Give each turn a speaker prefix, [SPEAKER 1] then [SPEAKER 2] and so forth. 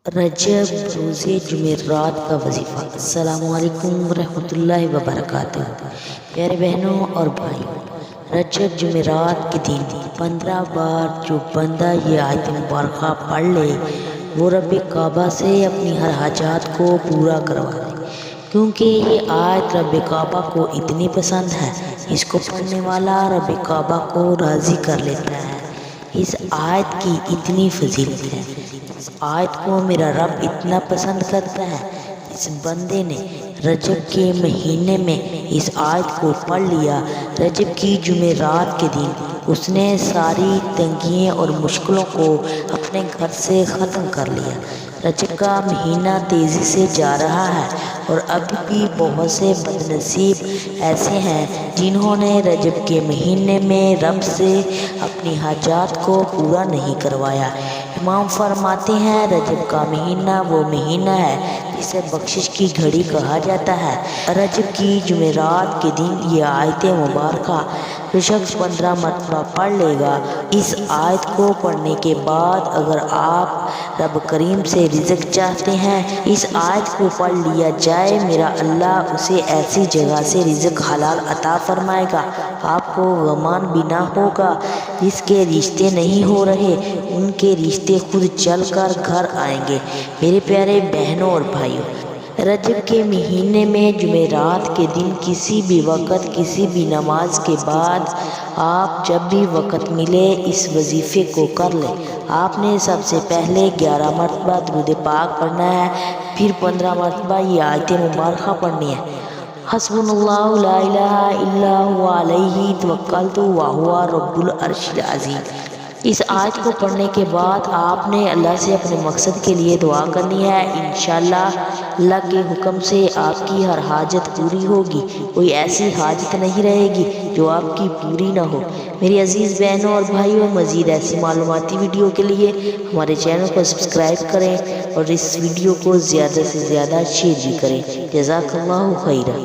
[SPEAKER 1] رجب روز جمعرات کا وظیفہ۔ السلام علیکم ورحمۃ اللہ وبرکاتہ۔ پیارے بہنوں اور بھائیوں، رجب جمعرات کے دن 15 بار جو بندہ یہ آیت مبارکہ پڑھ لے وہ رب کعبہ سے اپنی ہر حاجات کو پورا کروا دے، کیونکہ یہ آیت رب کعبہ کو اتنی پسند ہے، اس کو پڑھنے والا رب کعبہ کو راضی کر لیتا ہے۔ اس آیت کی اتنی فضیلت ہے، اس آیت کو میرا رب اتنا پسند کرتا ہے، اس بندے نے رجب کے مہینے میں اس آیت کو پڑھ لیا، رجب کی جمعرات کے دن اس نے ساری تنگیاں اور مشکلوں کو اپنے گھر سے ختم کر لیا۔ رجب کا مہینہ تیزی سے جا رہا ہے اور ابھی بھی بہت سے بد نصیب ایسے ہیں جنہوں نے رجب کے مہینے میں رب سے اپنی حاجات کو پورا نہیں کروایا۔ امام فرماتے ہیں رجب کا مہینہ وہ مہینہ ہے جسے بخشش کی گھڑی کہا جاتا ہے۔ رجب کی جمعرات کے دن یہ آیت مبارکہ جو شخص 15 مرتبہ پڑھ لے گا، اس آیت کو پڑھنے کے بعد اگر آپ رب کریم سے رزق چاہتے ہیں، اس آیت کو پڑھ لیا جائے، میرا اللہ اسے ایسی جگہ سے رزق حلال عطا فرمائے گا، آپ کو غمان بھی نہ ہوگا، جس کے رشتے نہیں ہو رہے ان کے رشتے خود چل کر گھر آئیں گے۔ میرے پیارے بہنوں اور بھائیوں، رجب کے مہینے میں جمعرات کے دن کسی بھی وقت کسی بھی نماز کے بعد آپ جب بھی وقت ملے اس وظیفے کو کر لیں۔ آپ نے سب سے پہلے 11 مرتبہ درود پاک پڑھنا ہے، پھر 15 مرتبہ یہ آیت مبارکہ پڑھنی ہے۔ حسبنا اللہ لا الہ الا هو علیہ توکلت وہو رب العرش العظیم۔ اس آیت کو پڑھنے کے بعد آپ نے اللہ سے اپنے مقصد کے لیے دعا کرنی ہے، انشاءاللہ اللہ کے حکم سے آپ کی ہر حاجت پوری ہوگی، کوئی ایسی حاجت نہیں رہے گی جو آپ کی پوری نہ ہو۔ میری عزیز بہنوں اور بھائیوں، مزید ایسی معلوماتی ویڈیو کے لیے ہمارے چینل کو سبسکرائب کریں اور اس ویڈیو کو زیادہ سے زیادہ شیئر بھی کریں۔ جزاک اللہ خیرا۔